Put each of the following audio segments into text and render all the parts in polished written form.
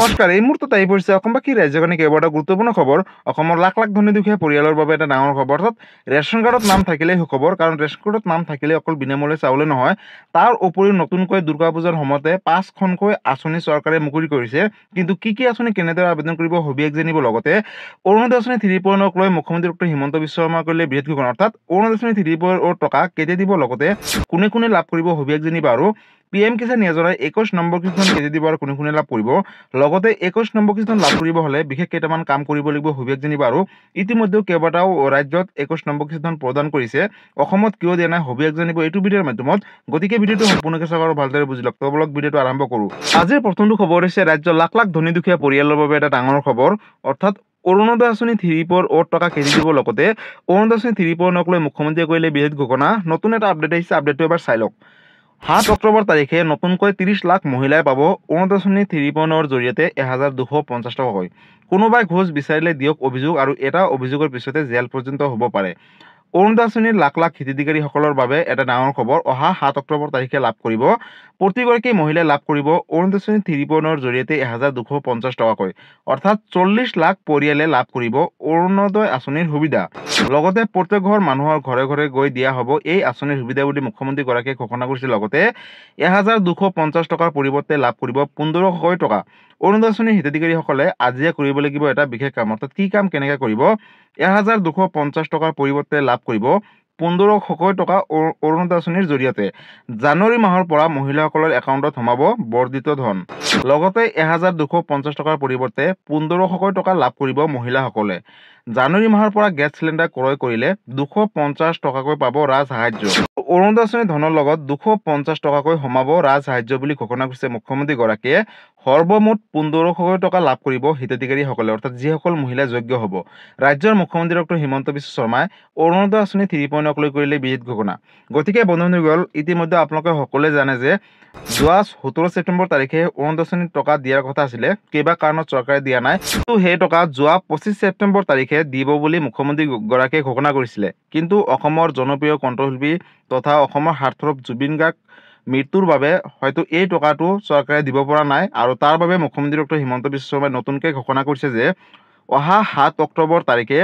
নমস্কাৰ, এই মুহূৰ্তত আহি পৰিছে অসমবাসী ৰাজ্যখনে কেইবাটা গুৰুত্বপূৰ্ণ খবৰ। অসমৰ লাখ লাখ ধনী দুখীয়া পৰিয়ালৰ বাবে এটা ডাঙৰ খবৰ। অৰ্থাৎ ৰেচন কাৰ্ডত নাম থাকিলেই সুখবৰ, কাৰণ ৰেচন কাৰ্ডত নাম থাকিলে অকল বিনামূল্যে চাউলে নহয়, তাৰ উপৰিও নতুনকৈ দুৰ্গা পূজাৰ সময়তে 5খনকৈ আঁচনি চৰকাৰে মুকলি কৰিছে। কিন্তু কি আঁচনি কেনেদৰে আবেদন কৰিব সবিশেষ জানিব। লগতে অৰুণোদয় আঁচনি 3.0ক লৈ মুখ্যমন্ত্ৰী ডক্টৰ হিমন্ত বিশ্ব শৰ্মাই কৰিলে বৃহৎ ঘোষণা। অৰ্থাৎ অৰুণোদয় আঁচনি 3.0ৰ টকা কেতিয়া দিব, লগতে কোনে লাভ কৰিব সবিশেষ জানিব। আৰু PM কিষাণ যোজনাৰ 21 নম্বৰ কিস্তিখন কেতিয়া দিব আৰু কোনে লাভ কৰিব। লগতে 21 নম্বৰ কিস্তিখন লাভ কৰিব হলে বিশেষ কেইটামান কাম কৰিব লাগিব সবিশেষ জানিব। আৰু ইতিমধ্যে কেইবাটাও ৰাজ্যত 21 নম্বৰ কিস্তিখন প্ৰদান কৰিছে, অসমত কিয় দিয়া নাই সবিশেষ জানিব এইটো ভিডিঅ'ৰ মাধ্যমত। গতিকে ভিডিঅ'টো সম্পূৰ্ণকৈ চাওক আৰু ভালদৰে বুজি লওক। তবলক ভিডিঅ'টো আৰম্ভ কৰোঁ। আজিৰ প্ৰথমটো খবৰ হৈছে ৰাজ্যৰ লাখ লাখ ধনী দুখীয়া পৰিয়ালৰ বাবে এটা ডাঙৰ খবৰ। অৰ্থাৎ অৰুণোদয় আঁচনি 3.0ৰ টকা কেজি দিব। লগতে অৰুণোদয় আঁচনি 3.0ক লৈ মুখ্যমন্ত্ৰীয়ে কৰিলে বৃহৎ ঘোষণা। নতুন এটা আপডেট আহিছে, আপডেটটো এবাৰ চাই লওক। 7 অক্টোবৰ তাৰিখে নতুনকৈ 30 লাখ মহিলাই পাব অৰুণোদয় আঁচনি 3.0ৰ জৰিয়তে 1250 টকাকৈ। কোনোবাই ঘোষ বিচাৰিলে দিয়ক অভিযোগ, আৰু এটা অভিযোগৰ পিছতে জেল পৰ্যন্ত হ'ব পাৰে। অৰুণোদয় আঁচনিৰ লাখ লাখ হিতাধিকাৰীসকলৰ বাবে এটা ডাঙৰ খবৰ। অহা 7 অক্টোবৰ তাৰিখে লাভ কৰিব। প্ৰতিগৰাকী মহিলাই লাভ কৰিব অৰুণোদয় আঁচনি 3.0ৰ জৰিয়তে 1250 টকাকৈ। অৰ্থাৎ 40 লাখ পৰিয়ালে লাভ কৰিব অৰুণোদয় আঁচনিৰ সুবিধা। লগতে প্ৰত্যেক ঘৰ মানুহৰ ঘৰে ঘৰে গৈ দিয়া হ'ব এই আঁচনিৰ সুবিধা বুলি মুখ্যমন্ত্ৰীগৰাকীয়ে ঘোষণা কৰিছিল। লগতে 1250 টকাৰ পৰিৱৰ্তে লাভ কৰিব 1500 টকা। অৰুণোদয় আঁচনিৰ হিতাধিকাৰীসকলে আজিয়ে কৰিব লাগিব এটা বিশেষ কাম। অৰ্থাৎ কি কাম, কেনেকৈ কৰিব। 1250 টকাৰ পৰিৱৰ্তে লাভ কৰিব 1500 টকা অৰুণোদয় আঁচনিৰ জৰিয়তে। জানুৱাৰী মাহৰ পৰা মহিলাসকলৰ একাউণ্টত সোমাব বৰ্ধিত ধন। লগতে 1250 টকাৰ পৰিৱৰ্তে 1500 টকা লাভ কৰিব মহিলাসকলে। জানুৱাৰী মাহৰ পৰা গেছ চিলিণ্ডাৰ ক্ৰয় কৰিলে 250 টকাকৈ পাব ৰাজ সাহায্য। অৰুণোদয় আঁচনিৰ ধনৰ লগত 250 টকাকৈ সোমাব ৰাজ সাহায্য বুলি ঘোষণা কৰিছে মুখ্যমন্ত্ৰীগৰাকীয়ে। সৰ্বমুঠ 1500 টকা লাভ কৰিব হিতাধিকাৰীসকলে, অৰ্থাৎ যিসকল মহিলা যোগ্য হ'ব। ৰাজ্যৰ মুখ্যমন্ত্ৰী ডক্টৰ হিমন্ত বিশ্ব শৰ্মাই অৰুণোদয় আঁচনি 3.0ক লৈ কৰিলে বৃহৎ ঘোষণা। গতিকে বন্ধুসকল, ইতিমধ্যে আপোনালোকে সকলোৱে জানে যে যোৱা 17 ছেপ্টেম্বৰ তাৰিখে অৰুণোদয় আঁচনিৰ টকা দিয়াৰ কথা আছিলে, কিবা কাৰণত চৰকাৰে দিয়া নাই। কিন্তু সেই টকা যোৱা 25 ছেপ্টেম্বৰ তাৰিখে দিব বুলি মুখ্যমন্ত্ৰীগৰাকীয়ে ঘোষণা কৰিছিলে। কিন্তু অসমৰ জনপ্ৰিয় কণ্ঠশিল্পী তথা অসমৰ হাৰ্টথ্ৰব জুবিন গাৰ্গ মৃত্যুৰ বাবে হয়তো এই টকাটো চৰকাৰে দিব পৰা নাই, আৰু তাৰ বাবে মুখ্যমন্ত্ৰী ডক্টৰ হিমন্ত বিশ্ব শৰ্মাই নতুনকৈ ঘোষণা কৰিছে যে অহা 7 অক্টোবৰ তাৰিখে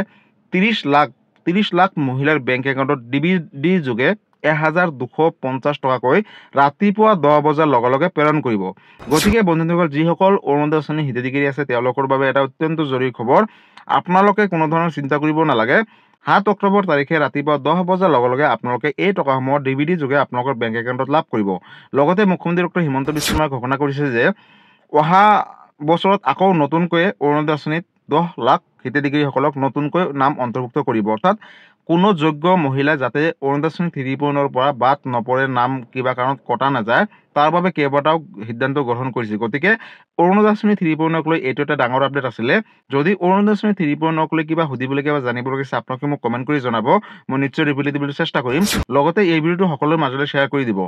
30 লাখ মহিলাৰ বেংক একাউণ্টত ডিবিডি যোগে 1250 টকাকৈ ৰাতিপুৱা 10 বজাৰ লগে লগে প্ৰেৰণ কৰিব। গতিকে বন্ধুসকল, যিসকল অৰুণোদয় আঁচনি হিতাধিকাৰী আছে তেওঁলোকৰ বাবে এটা অত্যন্ত জৰুৰী খবৰ। আপোনালোকে কোনো ধৰণৰ চিন্তা কৰিব নালাগে। 7 অক্টোবৰ তাৰিখে ৰাতিপুৱা 10 বজাৰ লগে লগে আপোনালোকে এই টকাসমূহ ডিবিডি যোগে আপোনালোকৰ বেংক একাউণ্টত লাভ কৰিব। লগতে মুখ্যমন্ত্ৰী ডক্টৰ হিমন্ত বিশ্ব শৰ্মাই ঘোষণা কৰিছে যে অহা বছৰত আকৌ নতুনকৈ অৰুণোদয় আঁচনিত 10 লাখ হিতাধিকাৰীসকলক নতুনকৈ নাম অন্তৰ্ভুক্ত কৰিব। অৰ্থাৎ কোনো যোগ্য মহিলা যাতে অৰুণোদয় আঁচনি 3.0ৰ পৰা বাদ নপৰে, নাম কিবা কাৰণত কটা নাযায়, তাৰ বাবে কেইবাটাও সিদ্ধান্ত গ্ৰহণ কৰিছে। গতিকে অৰুণোদয় আঁচনি 3.0ক লৈ এইটো এটা ডাঙৰ আপডেট আছিলে। যদি অৰুণোদয় আঁচনি 3.0ক লৈ কিবা সুধিবলগীয়া বা জানিবলগীয়া আছে, আপোনালোকে মোক কমেণ্ট কৰি জনাব। মই নিশ্চয় ৰিপ্লাই দিবলৈ চেষ্টা কৰিম। লগতে এই ভিডিঅ'টো সকলোৰে মাজলৈ শ্বেয়াৰ কৰি দিব।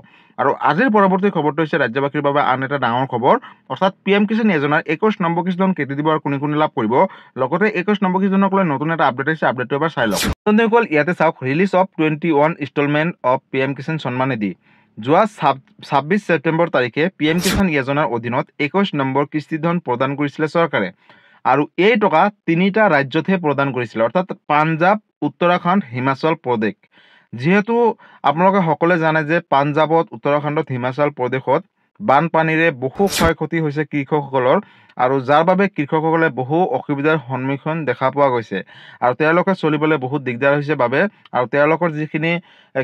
আৰু আজিৰ পৰৱৰ্তী খবৰটো হৈছে ৰাজ্যবাসীৰ বাবে আন এটা ডাঙৰ খবৰ। অৰ্থাৎ PM কিষাণ যোজনাৰ 21 নম্বৰ কিস্তিখন কেতিয়া দিব আৰু কোনে লাভ কৰিব। লগতে 21 নম্বৰ কিস্তিখনক লৈ নতুন এটা আপডেট আহিছে, আপডেটটো এবাৰ চাই লওক। বন্ধুসকল, ইয়াতে চাওক, release of 21 instalment of PM Kisan Samman Nidhi. যোৱা 26 ছেপ্টেম্বৰ তাৰিখে PM কিষাণ যোজনাৰ অধীনত 21 নম্বৰ কিস্তি ধন প্ৰদান কৰিছিলে চৰকাৰে। আৰু এই টকা 3টা ৰাজ্যতহে প্ৰদান কৰিছিলে, অৰ্থাৎ পাঞ্জাৱ, উত্তৰাখণ্ড, হিমাচল প্ৰদেশ। যিহেতু আপোনালোকে সকলোৱে জানে যে পাঞ্জাৱত, উত্তৰাখণ্ডত, হিমাচল প্ৰদেশত বানপানীৰে বহু ক্ষয় ক্ষতি হৈছে কৃষকসকলৰ, আৰু যাৰ বাবে কৃষকসকলে বহু অসুবিধাৰ সন্মুখীন দেখা পোৱা গৈছে। আৰু তেওঁলোকে চলিবলৈ বহুত দিগদাৰ হৈছে বাবে, আৰু তেওঁলোকৰ যিখিনি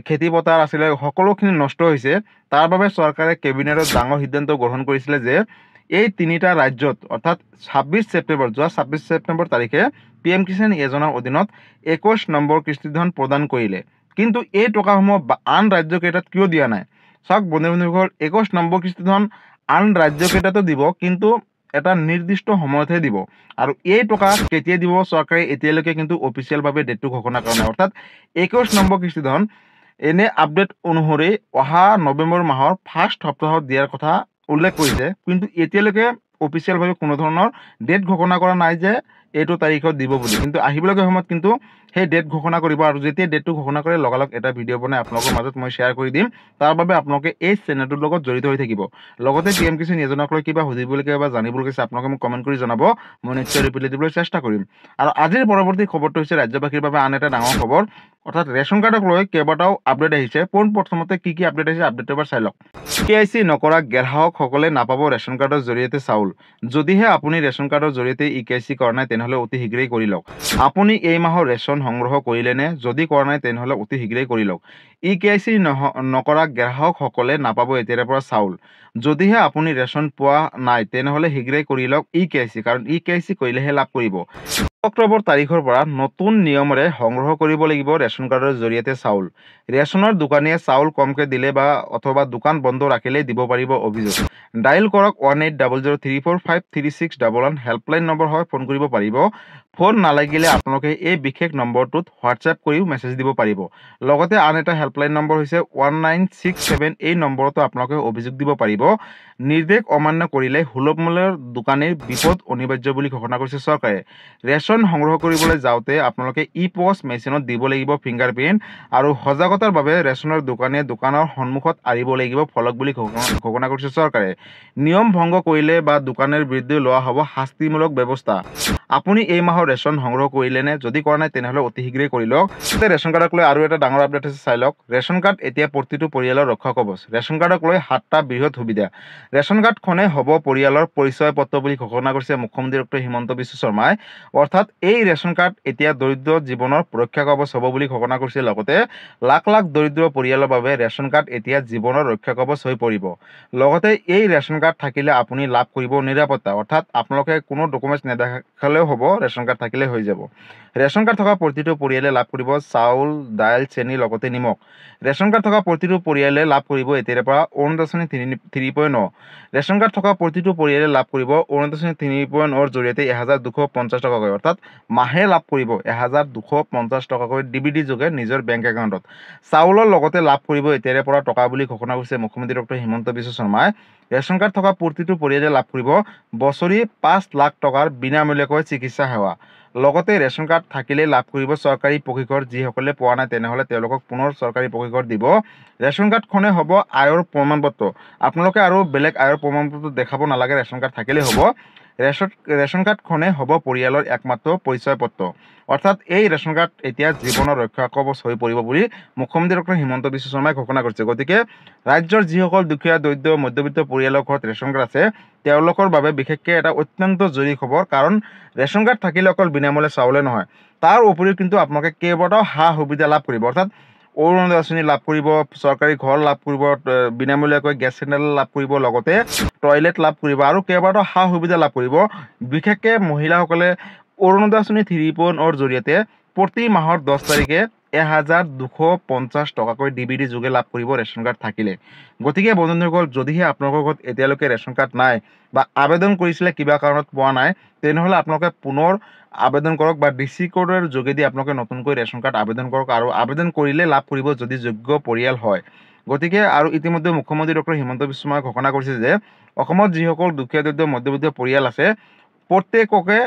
খেতি পথাৰ আছিলে সকলোখিনি নষ্ট হৈছে। তাৰ বাবে চৰকাৰে কেবিনেটত ডাঙৰ সিদ্ধান্ত গ্ৰহণ কৰিছিলে যে এই 3টা ৰাজ্যত, অৰ্থাৎ যোৱা 26 ছেপ্টেম্বৰ তাৰিখে PM কিষাণ যোজনাৰ অধীনত 21 নম্বৰ কিস্তি ধন প্ৰদান কৰিলে। কিন্তু এই টকাসমূহ আন ৰাজ্যকেইটাত কিয় দিয়া নাই? চাওক বন্ধুসকল, 21 নম্বৰ কিস্তি ধন আন ৰাজ্যকেইটাতো দিব, কিন্তু এটা নিৰ্দিষ্ট সময়তহে দিব। আৰু এই টকা কেতিয়া দিব চৰকাৰে এতিয়ালৈকে কিন্তু অফিচিয়েলভাৱে ডেটটো ঘোষণা কৰা নাই। অৰ্থাৎ 21 নম্বৰ কিস্তি ধন এনে আপডেট অনুসৰি অহা নৱেম্বৰ মাহৰ ফাৰ্ষ্ট সপ্তাহত দিয়াৰ কথা উল্লেখ কৰিছে, কিন্তু এতিয়ালৈকে অফিচিয়েলভাৱে কোনো ধৰণৰ ডেট ঘোষণা কৰা নাই যে এইটো তাৰিখত দিব বুলি, কিন্তু আহিবলগীয়া সময়ত কিন্তু সেই ডেট ঘোষণা কৰিব আৰু যেতিয়া ডেটটো ঘোষণা কৰে লগালগ এটা ভিডিঅ' বনাই আপোনালোকৰ মাজত মই শ্বেয়াৰ কৰি দিম। তাৰ বাবে আপোনালোকে এই চেনেলটোৰ লগত জড়িত হৈ থাকিব। লগতে PM কিষাণ এজনক লৈ কিবা সুধিবলগীয়া বা জানিবলগীয়া আছে আপোনালোকে মোক কমেণ্ট কৰি জনাব, মই নিশ্চয় ৰিপ্লাই দিবলৈ চেষ্টা কৰিম। আৰু আজিৰ পৰৱৰ্তী খবৰটো হৈছে ৰাজ্যবাসীৰ বাবে আন এটা ডাঙৰ খবৰ, অৰ্থাৎ ৰেচন কাৰ্ডক লৈ কেইবাটাও আপডেট আহিছে। পোনপ্ৰথমতে কি আপডেট আহিছে আপডেটটো এবাৰ চাই লওক। KYC নকৰা গ্ৰাহকসকলে নাপাব ৰেচন কাৰ্ডৰ জৰিয়তে চাউল। যদিহে আপুনি ৰেচন কাৰ্ডৰ জৰিয়তে KYC কৰা নাই তেনেহ'লে অতি শীঘ্ৰেই কৰি লওক। আপুনি এই মাহৰ ৰেচন সংগ্ৰহ কৰিলেনে? যদি কৰা নাই তেনেহ'লে অতি শীঘ্ৰেই কৰি লওক। KYC নকৰা গ্ৰাহকসকলে নাপাব এতিয়াৰে পৰা চাউল। যদিহে আপুনি ৰেচন পোৱা নাই তেনেহ'লে শীঘ্ৰেই কৰি লওক KYC, কাৰণ KYC কৰিলেহে লাভ কৰিব। অক্টোবৰ তাৰিখৰ পৰা নতুন নিয়মেৰে সংগ্ৰহ কৰিব লাগিব ৰেচন কাৰ্ডৰ জৰিয়তে চাউল। ৰেচনৰ দোকানীয়ে চাউল কমকৈ দিলে বা অথবা দোকান বন্ধ ৰাখিলেই দিব পাৰিব অভিযোগ। ডায়েল কৰক 180003453611 হেল্পলাইন নম্বৰ হয়, ফোন কৰিব পাৰিব। ফোন নালাগিলে আপোনালোকে এই বিশেষ নম্বৰটোত হোৱাটছএপ কৰিও মেছেজ দিব পাৰিব। লগতে আন এটা হেল্পলাইন নম্বৰ হৈছে 1967, এই নম্বৰতো আপোনালোকে অভিযোগ দিব পাৰিব। নিৰ্দেশ অমান্য কৰিলে সুলভ মূল্যৰ দোকানীৰ বিপদ অনিবাৰ্য বুলি ঘোষণা কৰিছে চৰকাৰে। ৰেচন সংগ্ৰহ কৰিবলৈ যাওঁতে আপোনালোকে POS মেচিনত দিব লাগিব ফিংগাৰপ্ৰিণ্ট আৰু সজাগতাৰ বাবে ৰেচনৰ দোকানীয়ে দোকানৰ সন্মুখত আঁৰিব লাগিব ফলক বুলি ঘোষণা কৰিছে চৰকাৰে। নিয়ম ভংগ কৰিলে বা দোকানীৰ বিৰুদ্ধে লোৱা হ'ব শাস্তিমূলক ব্যৱস্থা। আপুনি এই মাহৰ ৰেচন সংগ্ৰহ কৰিলেনে? যদি কৰা নাই তেনেহ'লে অতি শীঘ্ৰেই কৰি লওক। ৰেচন কাৰ্ডক লৈ আৰু এটা ডাঙৰ আপডেট আছে, চাই লওক। ৰেচন কাৰ্ড এতিয়া প্ৰতিটো পৰিয়ালৰ ৰক্ষা কৱচ। ৰেচন কাৰ্ডক লৈ 7টা বৃহৎ সুবিধা। ৰেচন কাৰ্ডখনে হ'ব পৰিয়ালৰ পৰিচয় পত্ৰ বুলি ঘোষণা কৰিছে মুখ্যমন্ত্ৰী ডক্টৰ হিমন্ত বিশ্ব শৰ্মাই। অৰ্থাৎ এই ৰেচন কাৰ্ড এতিয়া দৰিদ্ৰ জীৱনৰ ৰক্ষা কৱচ হ'ব বুলি ঘোষণা কৰিছে। লগতে লাখ লাখ দৰিদ্ৰ পৰিয়ালৰ বাবে ৰেচন কাৰ্ড এতিয়া জীৱনৰ ৰক্ষা কৱচ হৈ পৰিব। লগতে এই ৰেচন কাৰ্ড থাকিলে আপুনি লাভ কৰিব নিৰাপত্তা, অৰ্থাৎ আপোনালোকে কোনো ডকুমেণ্টছ নেদেখালেও হ'ব, ৰেচন কাৰ্ড থাকিলে হৈ যাব। ৰেচন কাৰ্ড থকা প্ৰতিটো পৰিয়ালে লাভ কৰিব চাউল, দাইল, চেনি লগতে নিমখ। ৰেচন কাৰ্ড থকা প্ৰতিটো পৰিয়ালে লাভ কৰিব এতিয়াৰে পৰা অৰুণোদয় আঁচনি 3.9। ৰেচন কাৰ্ড থকা প্ৰতিটো পৰিয়ালে লাভ কৰিব অৰুণোদয় আঁচনি 3.9ৰ জৰিয়তে 1250 টকাকৈ, অৰ্থাৎ মাহে লাভ কৰিব 1250 টকাকৈ DBD যোগে নিজৰ বেংক একাউণ্টত। চাউলৰ লগতে লাভ কৰিব এতিয়াৰে পৰা টকা বুলি ঘোষণা কৰিছে মুখ্যমন্ত্ৰী ডক্টৰ হিমন্ত বিশ্ব শৰ্মাই। ৰেচন কাৰ্ড থকা প্ৰতিটো পৰিয়ালে লাভ কৰিব বছৰি 5 লাখ টকাৰ বিনামূলীয়াকৈ চিকিৎসা সেৱা। লগতে ৰেচন কাৰ্ড থাকিলেই লাভ কৰিব চৰকাৰী প্ৰশিক্ষণ। যিসকলে পোৱা নাই তেনেহ'লে তেওঁলোকক পুনৰ চৰকাৰী প্ৰশিক্ষণ দিব। ৰেচন কাৰ্ডখনে হ'ব আয়ৰ প্ৰমাণপত্ৰ। আপোনালোকে আৰু বেলেগ আয়ৰ প্ৰমাণপত্ৰ দেখাব নালাগে, ৰেচন কাৰ্ড থাকিলেই হ'ব। ৰেচন কাৰ্ডখনে হ'ব পৰিয়ালৰ একমাত্ৰ পৰিচয় পত্ৰ। অৰ্থাৎ এই ৰেচন কাৰ্ড এতিয়া জীৱনৰ ৰক্ষা কৱচ হৈ পৰিব বুলি মুখ্যমন্ত্ৰী ডক্টৰ হিমন্ত বিশ্ব শৰ্মাই ঘোষণা কৰিছে। গতিকে ৰাজ্যৰ যিসকল দুখীয়া দৰিদ্ৰ মধ্যবিত্ত পৰিয়ালৰ ঘৰত ৰেচন কাৰ্ড আছে তেওঁলোকৰ বাবে বিশেষকৈ এটা অত্যন্ত জৰুৰী খবৰ, কাৰণ ৰেচন কাৰ্ড থাকিলে অকল বিনামূলীয়া চাউলে নহয়, তাৰ উপৰিও কিন্তু আপোনালোকে কেইবাটাও সা সুবিধা লাভ কৰিব। অৰ্থাৎ অৰুণোদয় আঁচনি লাভ কৰিব, চৰকাৰী ঘৰ লাভ কৰিব, বিনামূলীয়াকৈ গেছ চিলিণ্ডাৰ লাভ কৰিব, লগতে টয়লেট লাভ কৰিব আৰু কেইবাটাও সা সুবিধা লাভ কৰিব। বিশেষকৈ মহিলাসকলে অৰুণোদয় আঁচনি 3.9ৰ জৰিয়তে প্ৰতি মাহৰ 10 তাৰিখে 1250 টকাকৈ DBD যোগে লাভ কৰিব ৰেচন কাৰ্ড থাকিলে। গতিকে বন্ধুসকল, যদিহে আপোনালোকৰ ঘৰত এতিয়ালৈকে ৰেচন কাৰ্ড নাই বা আবেদন কৰিছিলে কিবা কাৰণত পোৱা নাই তেনেহ'লে আপোনালোকে পুনৰ আবেদন কৰক বা DC কোডৰ যোগেদি আপোনালোকে নতুনকৈ ৰেচন কাৰ্ড আবেদন কৰক আৰু আবেদন কৰিলে লাভ কৰিব যদি যোগ্য পৰিয়াল হয়। গতিকে আৰু ইতিমধ্যে মুখ্যমন্ত্ৰী ডক্টৰ হিমন্ত বিশ্ব শৰ্মাই ঘোষণা কৰিছে যে অসমত যিসকল দুখীয়া দৰিদ্ৰ মধ্যবিত্ত পৰিয়াল আছে প্ৰত্যেককে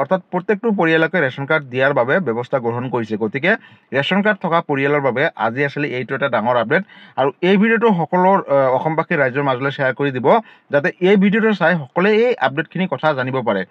অৰ্থাৎ প্ৰত্যেকটো পৰিয়ালকে ৰেচন কাৰ্ড দিয়াৰ বাবে ব্যৱস্থা গ্ৰহণ কৰিছে। গতিকে ৰেচন কাৰ্ড থকা পৰিয়ালৰ বাবে আজি আছিলে এইটো এটা ডাঙৰ আপডেট আৰু এই ভিডিঅ'টো সকলো অসমবাসী ৰাইজৰ মাজলৈ শ্বেয়াৰ কৰি দিব যাতে এই ভিডিঅ'টো চাই সকলোৱে এই আপডেটখিনি কথা জানিব পাৰে।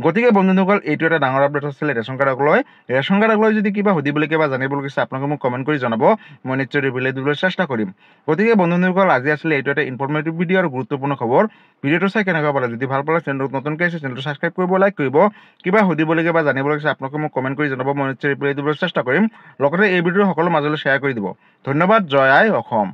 গতিকে বন্ধুসকল, এইটো এটা ডাঙৰ আপডেট আছিলে ৰেচন কাৰ্ডক লৈ। ৰেচন কাৰ্ডক লৈ যদি কিবা সুধিবলগীয়া বা জানিবলগীয়া আছে আপোনালোকে মোক কমেণ্ট কৰি জনাব, মই নিশ্চয় ৰিপ্লাই দিবলৈ চেষ্টা কৰিম। গতিকে বন্ধুসকল, আজি আছিলে এইটো এটা ইনফৰ্মেটিভ ভিডিঅ' আৰু গুৰুত্বপূৰ্ণ খবৰ। ভিডিঅ'টো চাই কেনেকুৱা পালে? যদি ভাল পালে চেনেলটো নতুনকৈ আছে চেনেলটো ছাবস্ক্ৰাইব কৰিব, লাইক কৰিব। কিবা সুধিবলগীয়া বা জানিবলগীয়া আছে আপোনালোকে মোক কমেণ্ট কৰি জনাব, মই নিশ্চয় ৰিপ্লাই দিবলৈ চেষ্টা কৰিম। লগতে এই ভিডিঅ'টো সকলো মাজলৈ শ্বেয়াৰ কৰি দিব। ধন্যবাদ। জয় আই অসম।